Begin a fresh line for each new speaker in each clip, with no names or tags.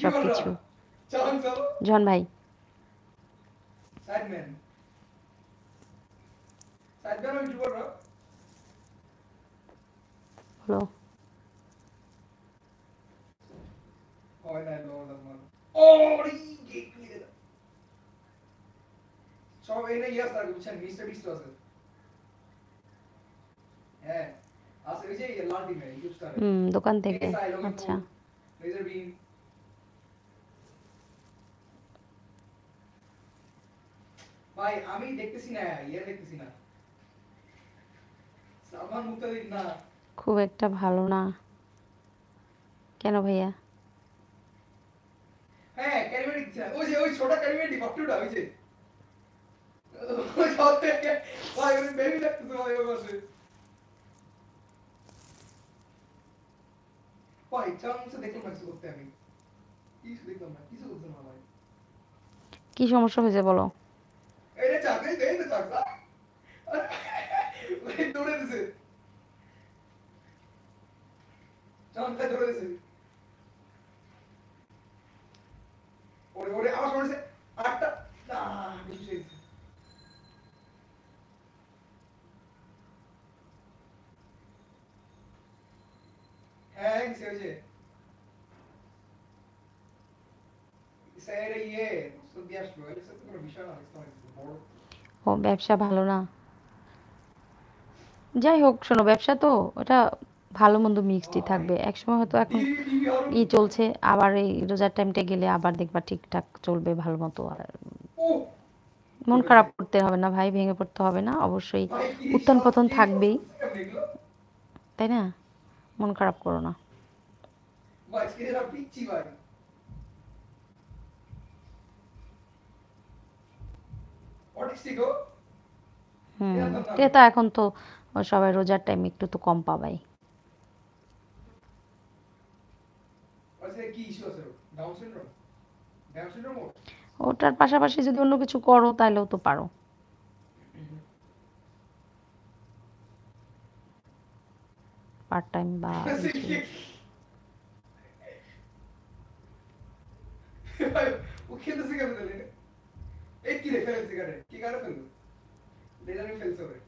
সবকিছু। জন ভাই হলো দোকান থেকে। আচ্ছা
ভাই আমি দেখতেছি না, দেখতেছি না সালমান মুক্তাদির না।
খুব একটা ভালো না কেন ভাইয়া?
হ্যাঁ ক্যারিমেট দিচ্ছে, ওই ছোট ক্যারিমেট বটুটা ওই যে ওই সাথে ভাই ওই বেবি লাগতেছে ভাই ওর পাশে। ভাই চান্স দেখলাম না কিছু করতে, আমি কিছু দেখলাম না, কিছু করতে না ভাই।
কি সমস্যা হয়েছে বলো?
এটা চাকরি দেই না চাকরা ভাই দৌড়ে দিছে, চান্সটা দৌড়ে দিছে। ওরে ওরে আমার শুনেছে আটটা না বেশি হয়েছে। হ্যাঁ কিসে হয়েছে স্যার সুদি আসলো, এটা তো কোনো বিষয় না, বড়
ও ব্যবসা ভালো না, যাই হোক শোনো ব্যবসা তো ওটা ভালো মন্দ মিক্সডই থাকবে। একসময় হয়তো এখন
টিভি আর
চলছে, আবার এই রোজার টাইমটা গেলে আবার দেখবা ঠিকঠাক চলবে ভালো মতো। আর
ও
মন খারাপ করতে হবে না ভাই, ভেঙে পড়তে হবে না, অবশ্যই
ভাই কি
উত্থান
সব
পতন
স্কিল
থাকবেই,
করতেছে কেমন এগুলো
তাই না? মন খারাপ করো না।
ভাই স্কিল আর পিচ্ছি ভাই অটিস্টিক ও
হুম,
এটা তো না
ক্রেতা এখন তো সবাই রোজার টাইম একটু তো কম পাবাই।
আচ্ছা কি ইস্যু আছে ডাউন সিনড্রোম, ডাউন সিনড্রোম ও
ওটার পাশাপাশি যদি অন্য কিছু করো তাহলেও তো পারো, পার্ট টাইম বা কিছু।
ভাই ও খেলতেছে কেমন জানি এই কি রে ফেলছে কারে কি কারে ফেললো লেজার ফেলছে ওরে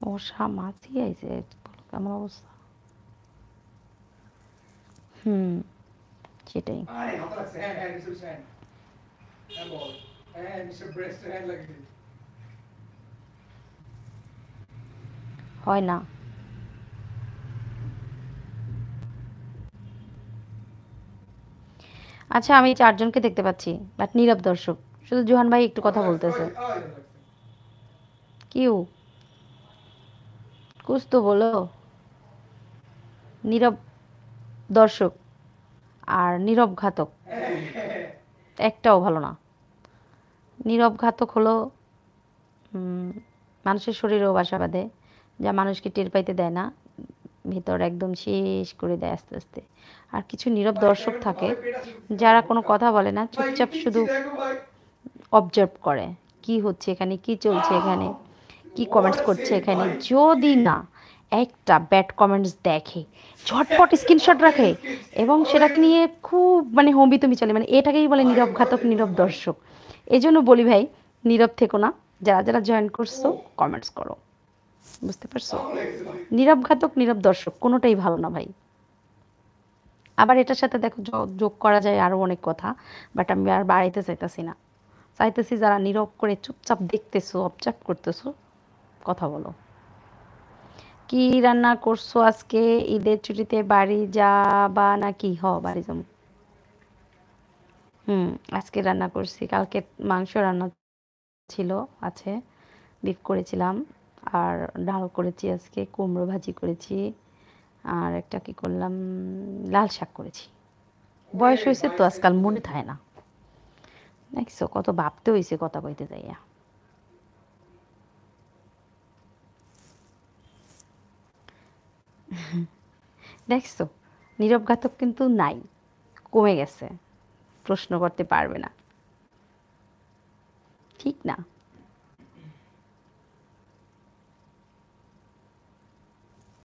মশা মাছি আইছে, বলো কেমন অবস্থা। হুম, সেটাই।
আরে হাত লাগছে হ্যাঁ হ্যাঁ মিস্টার হ্যান্ড হ্যাঁ বল হ্যাঁ মিস্টার ব্রেস্ট হ্যান্ড লাগছে
হয় না। আচ্ছা আমি ৪ জনকে দেখতে পাচ্ছি, বাট নীরব দর্শক। শুধু জোহান ভাই একটু কথা বলতেছে।
লাগছে
কিউ? কুছ তো বলো। নীরব দর্শক আর নীরব ঘাতক একটাও ভালো না। নীরব ঘাতক হলো মানুষের শরীরেও বাসা বাঁধে, যা মানুষকে টের পাইতে দেয় না, ভিতর একদম শেষ করে দেয় আস্তে আস্তে। আর কিছু নীরব
ভাই
দর্শক
ক্যামেরা
থাকে
ভালো পেট আছে
যারা কোনো কথা বলে না,
ভাই কি
চুপচাপ
পিচ্ছি
শুধু
দেখো ভাই
অবজার্ভ করে কি হচ্ছে এখানে, কি চলছে এখানে, কি
হোয়াট
কমেন্টস
আ
করছে
সেভ
এখানে।
ভাই
যদি না একটা ব্যাড কমেন্টস দেখে ঝটপট স্ক্রিনশট রাখে এবং সেটাকে নিয়ে খুব মানে হম্বিতম্বি চলে, মানে এটাকেই বলে
ভাই
নীরব
হোয়াট
ঘাতক,
সেভ
নীরব
ভাই
দর্শক। এই জন্য বলি ভাই নীরব থেকো না, যারা যারা জয়েন করছো
ও
কমেন্টস করো, বুঝতে পারছো?
দারুণ লেগেছে ভাই
নীরব ঘাতক নীরব দর্শক কোনোটাই ভালো না ভাই। আবার এটার সাথে দেখো যোগ করা যায় আরও অনেক কথা, বাট আমি আর বাড়াইতে চাইতেছি না। চাইতেছি যারা নীরব করে চুপচাপ দেখতেছো, অবজার্ভ করতেছো, কথা বলো। কি রান্না করছো আজকে? ঈদের ছুটিতে বাড়ি যাবা নাকি? বাড়ি যাবো। হুম, আজকে রান্না করছি, কালকে মাংস রান্না ছিল, আছে, বিফ করেছিলাম, আর ডাল করেছি, আজকে কুমড়ো ভাজি করেছি, আর একটা কি করলাম, লাল শাক করেছি।
ওরে
বয়স হয়েছে
ভাই
তো আজকাল
সাইজে তো
মনে থাকে না, দেখছো কত ভাবতে হয়েছে কথা কইতে যাইয়া। দেখছো নীরব ঘাতক কিন্তু নাই, কমে গেছে, প্রশ্ন করতে পারবে না, ঠিক না?